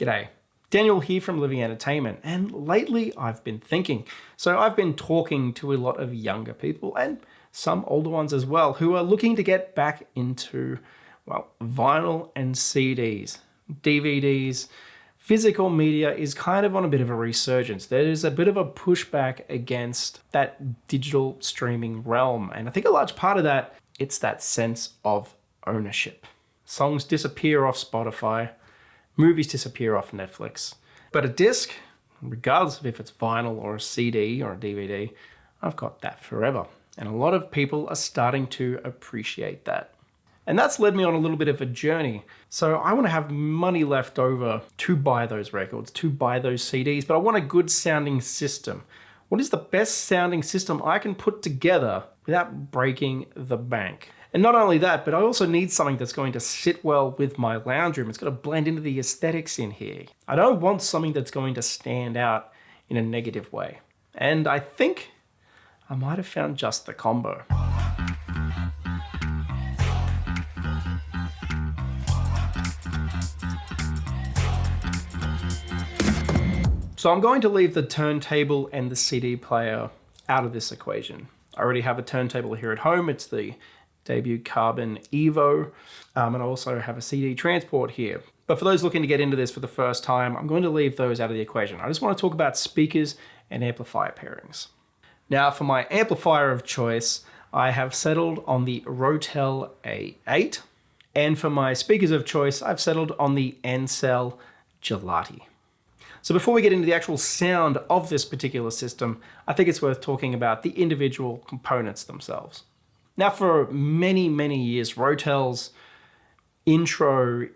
G'day, Daniel here from Living Entertainment, and lately I've been thinking. So I've been talking to a lot of younger people and some older ones as well who are looking to get back into, well, vinyl and CDs, DVDs. Physical media is kind of on a bit of a resurgence. There is a bit of a pushback against that digital streaming realm, and I think a large part of that, it's that sense of ownership. Songs disappear off Spotify. Movies disappear off Netflix. But a disc, regardless of if it's vinyl or a CD or a DVD, I've got that forever. And a lot of people are starting to appreciate that. And that's led me on a little bit of a journey. So I want to have money left over to buy those records, to buy those CDs, but I want a good sounding system. What is the best sounding system I can put together without breaking the bank? And not only that, but I also need something that's going to sit well with my lounge room. It's got to blend into the aesthetics in here. I don't want something that's going to stand out in a negative way. And I think I might have found just the combo. So I'm going to leave the turntable and the CD player out of this equation. I already have a turntable here at home. It's the Debut Carbon Evo, and I also have a CD transport here. But for those looking to get into this for the first time, I'm going to leave those out of the equation. I just want to talk about speakers and amplifier pairings. Now, for my amplifier of choice, I have settled on the Rotel A8, and for my speakers of choice, I've settled on the Encel Gelati. So before we get into the actual sound of this particular system, I think it's worth talking about the individual components themselves. Now, for many, many years, Rotels' intro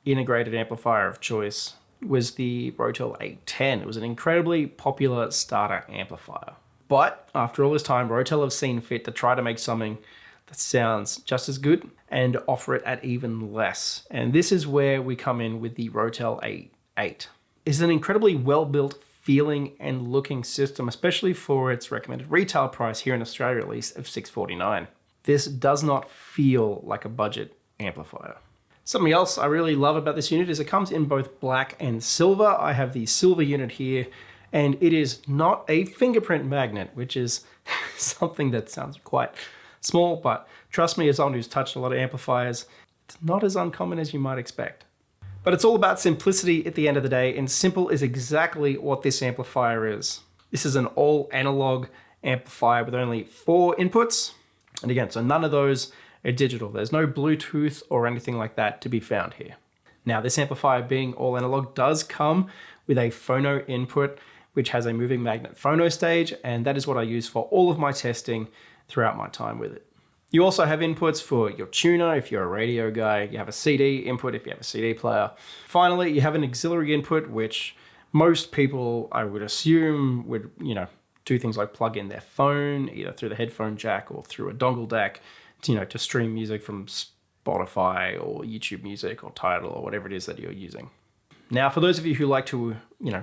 integrated amplifier of choice was the Rotel A8. It was an incredibly popular starter amplifier. But after all this time, Rotel have seen fit to try to make something that sounds just as good and offer it at even less. And this is where we come in with the Rotel A8. It's an incredibly well-built feeling and looking system, especially for its recommended retail price here in Australia, at least, of $649. This does not feel like a budget amplifier. Something else I really love about this unit is it comes in both black and silver. I have the silver unit here, and it is not a fingerprint magnet, which is something that sounds quite small, but trust me, as someone who's touched a lot of amplifiers, it's not as uncommon as you might expect. But it's all about simplicity at the end of the day, and simple is exactly what this amplifier is. This is an all analog amplifier with only 4 inputs. And again, so none of those are digital. There's no Bluetooth or anything like that to be found here. Now, this amplifier being all analog does come with a phono input, which has a moving magnet phono stage, and that is what I use for all of my testing throughout my time with it. You also have inputs for your tuner if you're a radio guy. You have a CD input if you have a CD player. Finally, you have an auxiliary input, which most people, I would assume, would, do things like plug in their phone, either through the headphone jack or through a dongle deck, to stream music from Spotify or YouTube Music or Tidal or whatever it is that you're using. Now, for those of you who like to,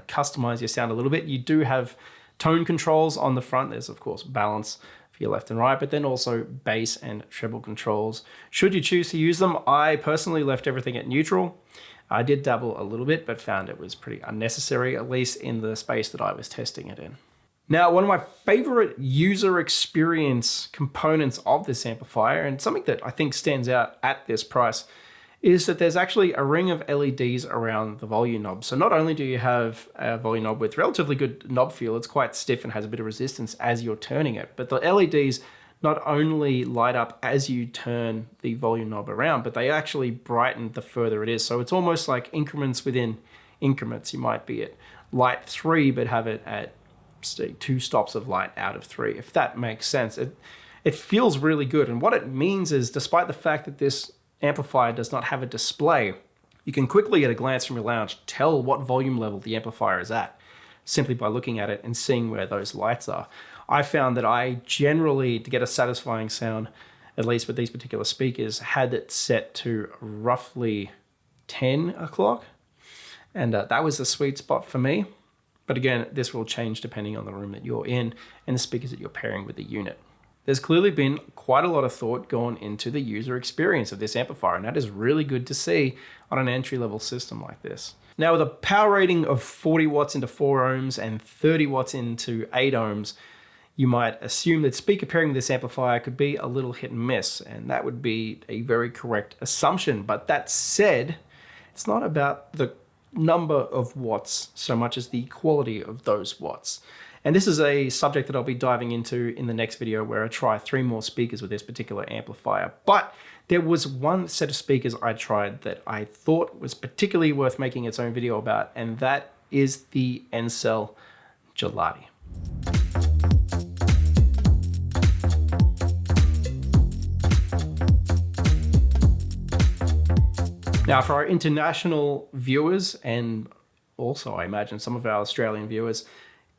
customize your sound a little bit, you do have tone controls on the front. There's, of course, balance for your left and right, but then also bass and treble controls. Should you choose to use them, I personally left everything at neutral. I did dabble a little bit, but found it was pretty unnecessary, at least in the space that I was testing it in. Now, one of my favorite user experience components of this amplifier, and something that I think stands out at this price, is that there's actually a ring of LEDs around the volume knob. So not only do you have a volume knob with relatively good knob feel, it's quite stiff and has a bit of resistance as you're turning it, but the LEDs not only light up as you turn the volume knob around, but they actually brighten the further it is. So it's almost like increments within increments. You might be at light 3, but have it at 2 stops of light out of 3, if that makes sense. It feels really good. And what it means is, despite the fact that this amplifier does not have a display, you can quickly at a glance from your lounge tell what volume level the amplifier is at, simply by looking at it and seeing where those lights are. I found that I generally, to get a satisfying sound, at least with these particular speakers, had it set to roughly 10 o'clock. And that was the sweet spot for me. But again, this will change depending on the room that you're in and the speakers that you're pairing with the unit. There's clearly been quite a lot of thought gone into the user experience of this amplifier, and that is really good to see on an entry-level system like this. Now with a power rating of 40 watts into 4 ohms and 30 watts into 8 ohms, you might assume that speaker pairing with this amplifier could be a little hit and miss, and that would be a very correct assumption. But that said, it's not about the number of watts so much as the quality of those watts. And this is a subject that I'll be diving into in the next video, where I try 3 more speakers with this particular amplifier. But there was one set of speakers I tried that I thought was particularly worth making its own video about, and that is the Encel Gelati. Now, for our international viewers, and also I imagine some of our Australian viewers,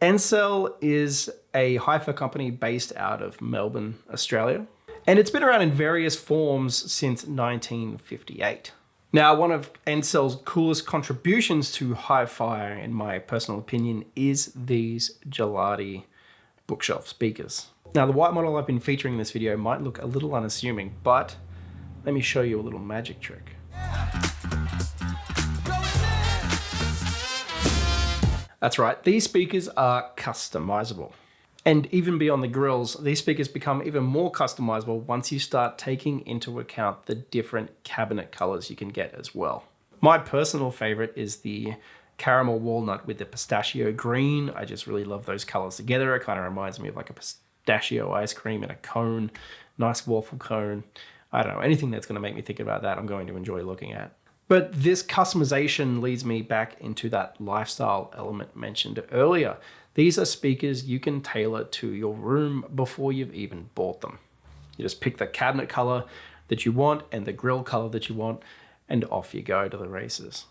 Encel is a hi-fi company based out of Melbourne, Australia, and it's been around in various forms since 1958. Now, one of Encel's coolest contributions to hi-fi, in my personal opinion, is these Gelati bookshelf speakers. Now, the white model I've been featuring in this video might look a little unassuming, but let me show you a little magic trick. That's right, these speakers are customizable. And even beyond the grills, these speakers become even more customizable once you start taking into account the different cabinet colors you can get as well. My personal favorite is the caramel walnut with the pistachio green. I just really love those colors together. It kind of reminds me of like a pistachio ice cream in a cone, nice waffle cone. I don't know, anything that's going to make me think about that, I'm going to enjoy looking at. But this customization leads me back into that lifestyle element mentioned earlier. These are speakers you can tailor to your room before you've even bought them. You just pick the cabinet color that you want and the grill color that you want, and off you go to the races.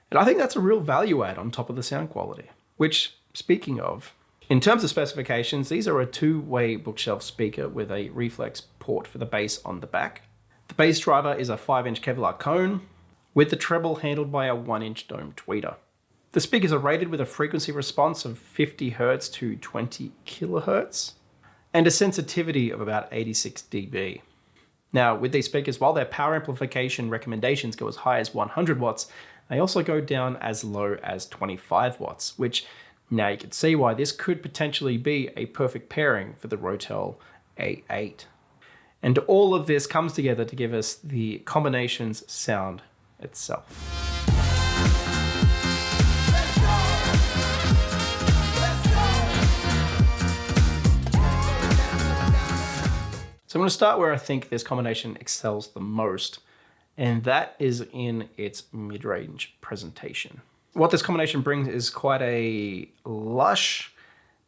And I think that's a real value add on top of the sound quality. Which, speaking of, in terms of specifications, these are a 2-way bookshelf speaker with a reflex port for the bass on the back. The bass driver is a 5-inch Kevlar cone, with the treble handled by a 1-inch dome tweeter. The speakers are rated with a frequency response of 50 Hz to 20 kHz and a sensitivity of about 86 dB. Now, with these speakers, while their power amplification recommendations go as high as 100 watts, they also go down as low as 25 watts, which now you can see why this could potentially be a perfect pairing for the Rotel A8. And all of this comes together to give us the combination's sound itself. So I'm going to start where I think this combination excels the most, and that is in its mid-range presentation. What this combination brings is quite a lush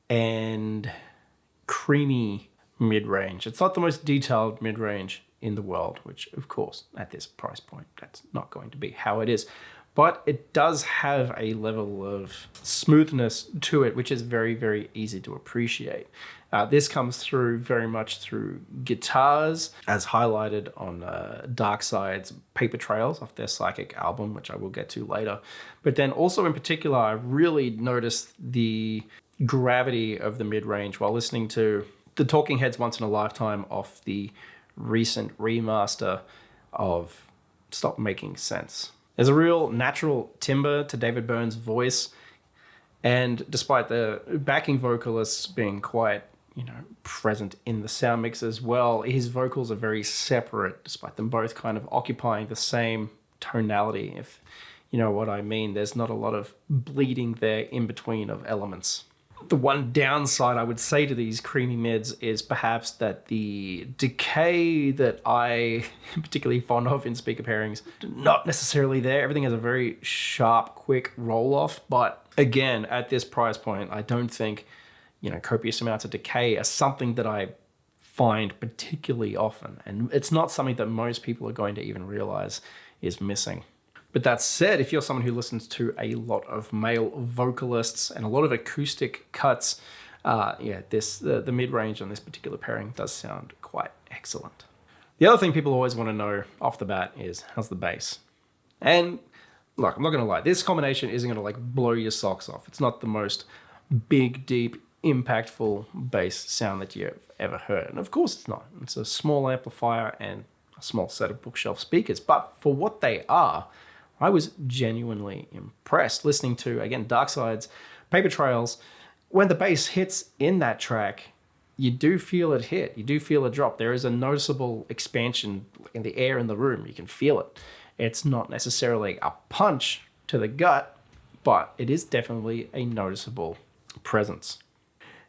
and creamy mid-range. It's not the most detailed mid-range in the world, which of course at this price point that's not going to be how it is, but it does have a level of smoothness to it which is very, very easy to appreciate. This comes through very much through guitars, as highlighted on Dark Side's Paper Trails off their Psychic album, which I will get to later. But then also in particular, I really noticed the gravity of the mid-range while listening to the Talking Heads Once in a Lifetime off the recent remaster of Stop Making Sense. There's a real natural timbre to David Byrne's voice, and despite the backing vocalists being quite, present in the sound mix as well, his vocals are very separate, despite them both kind of occupying the same tonality, if you know what I mean. There's not a lot of bleeding there in between of elements. The one downside I would say to these creamy mids is perhaps that the decay that I am particularly fond of in speaker pairings, not necessarily there. Everything has a very sharp, quick roll-off, but again, at this price point, I don't think, copious amounts of decay are something that I find particularly often, and it's not something that most people are going to even realize is missing. But that said, if you're someone who listens to a lot of male vocalists and a lot of acoustic cuts, the mid-range on this particular pairing does sound quite excellent. The other thing people always want to know off the bat is, how's the bass? And look, I'm not going to lie, this combination isn't going to blow your socks off. It's not the most big, deep, impactful bass sound that you've ever heard. And of course it's not. It's a small amplifier and a small set of bookshelf speakers. But for what they are, I was genuinely impressed listening to, again, Dark Side's Paper Trails. When the bass hits in that track, you do feel it hit. You do feel a drop. There is a noticeable expansion in the air in the room. You can feel it. It's not necessarily a punch to the gut, but it is definitely a noticeable presence.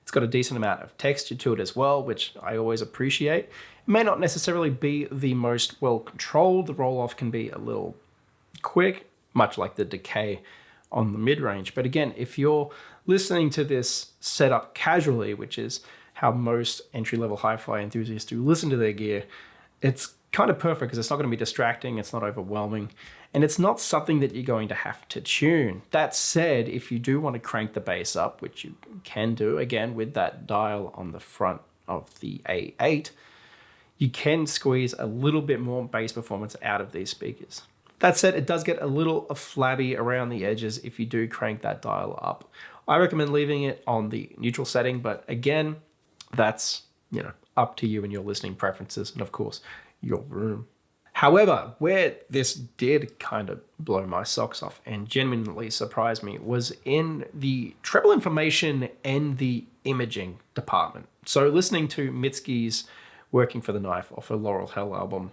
It's got a decent amount of texture to it as well, which I always appreciate. It may not necessarily be the most well controlled. The roll-off can be a little quick, much like the decay on the mid-range. But again, if you're listening to this setup casually, which is how most entry-level hi-fi enthusiasts do listen to their gear, it's kind of perfect because it's not going to be distracting, it's not overwhelming, and it's not something that you're going to have to tune. That said, if you do want to crank the bass up, which you can do, again, with that dial on the front of the A8, you can squeeze a little bit more bass performance out of these speakers. That said, it does get a little flabby around the edges if you do crank that dial up. I recommend leaving it on the neutral setting, but again, that's, up to you and your listening preferences and, of course, your room. However, where this did kind of blow my socks off and genuinely surprise me was in the treble information and the imaging department. So listening to Mitski's Working for the Knife off a Laurel Hell album,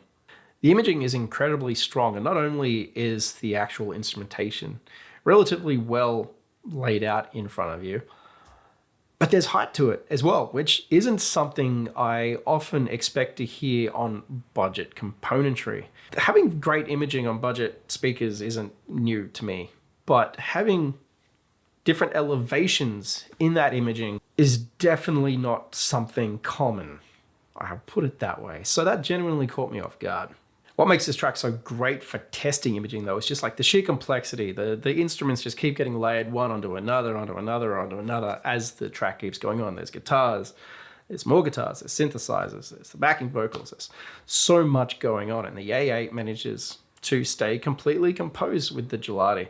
the imaging is incredibly strong, and not only is the actual instrumentation relatively well laid out in front of you, but there's height to it as well, which isn't something I often expect to hear on budget componentry. Having great imaging on budget speakers isn't new to me, but having different elevations in that imaging is definitely not something common. I'll put it that way. So that genuinely caught me off guard. What makes this track so great for testing imaging, though, is just like the sheer complexity. The instruments just keep getting layered one onto another, as the track keeps going on. There's guitars, there's more guitars, there's synthesizers, there's the backing vocals. There's so much going on, and the A8 manages to stay completely composed with the Gelati.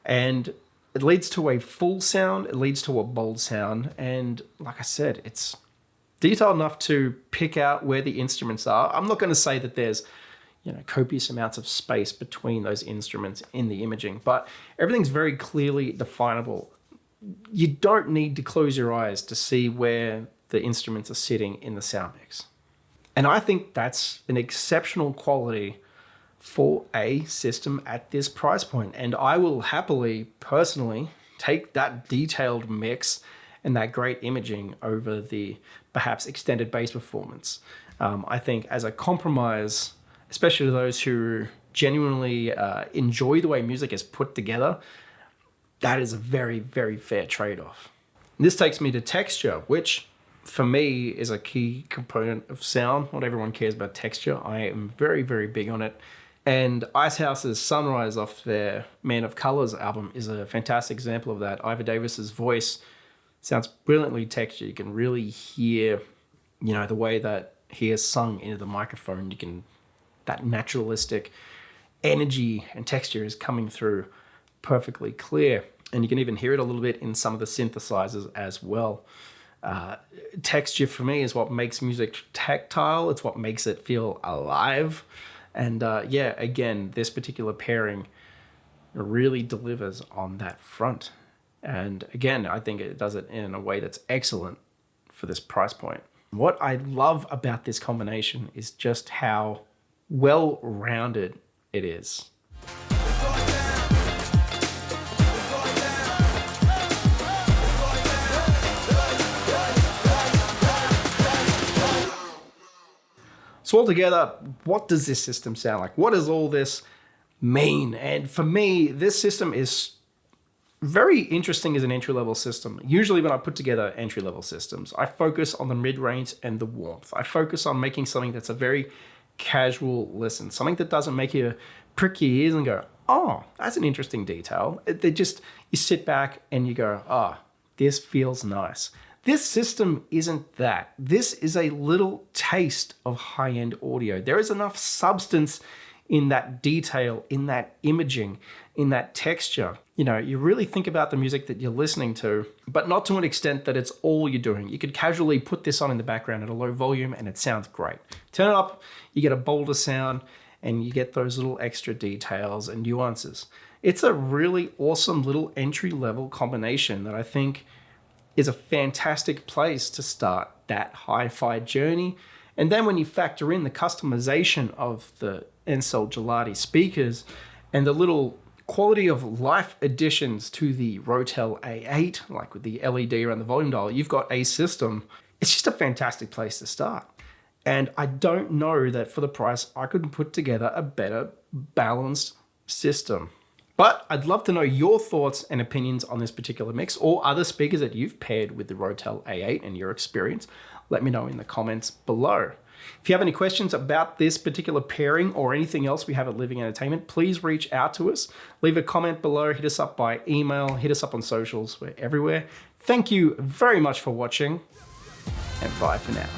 And it leads to a full sound, it leads to a bold sound, and like I said, it's detailed enough to pick out where the instruments are. I'm not going to say that there's copious amounts of space between those instruments in the imaging, but everything's very clearly definable. You don't need to close your eyes to see where the instruments are sitting in the sound mix. And I think that's an exceptional quality for a system at this price point. And I will happily, personally, take that detailed mix and that great imaging over the perhaps extended bass performance. I think as a compromise, especially to those who genuinely enjoy the way music is put together, that is a very, very fair trade-off. This takes me to texture, which for me is a key component of sound. Not everyone cares about texture. I am very, very big on it. And Icehouse's Sunrise off their Man of Colors album is a fantastic example of that. Ivor Davis's voice sounds brilliantly textured. You can really hear, the way that he has sung into the microphone. That naturalistic energy and texture is coming through perfectly clear. And you can even hear it a little bit in some of the synthesizers as well. Texture for me is what makes music tactile. It's what makes it feel alive. And again, this particular pairing really delivers on that front. And again, I think it does it in a way that's excellent for this price point. What I love about this combination is just how well-rounded it is. So altogether, what does this system sound like? What does all this mean? And for me, this system is very interesting as an entry-level system. Usually when I put together entry-level systems, I focus on the mid-range and the warmth. I focus on making something that's a very casual listen, something that doesn't make you prick your ears and go, oh, that's an interesting detail. You sit back and you go, oh, this feels nice. This system isn't that. This is a little taste of high-end audio. There is enough substance in that detail, in that imaging, in that texture. You really think about the music that you're listening to, but not to an extent that it's all you're doing. You could casually put this on in the background at a low volume and it sounds great. Turn it up, you get a bolder sound, and you get those little extra details and nuances. It's a really awesome little entry-level combination that I think is a fantastic place to start that hi-fi journey. And then when you factor in the customization of the Encel Gelati speakers and the little quality of life additions to the Rotel A8, like with the LED around the volume dial, you've got a system. It's just a fantastic place to start. And I don't know that for the price, I could put together a better balanced system. But I'd love to know your thoughts and opinions on this particular mix or other speakers that you've paired with the Rotel A8 and your experience. Let me know in the comments below. If you have any questions about this particular pairing or anything else we have at Living Entertainment, please reach out to us. Leave a comment below, hit us up by email, hit us up on socials. We're everywhere. Thank you very much for watching, and bye for now.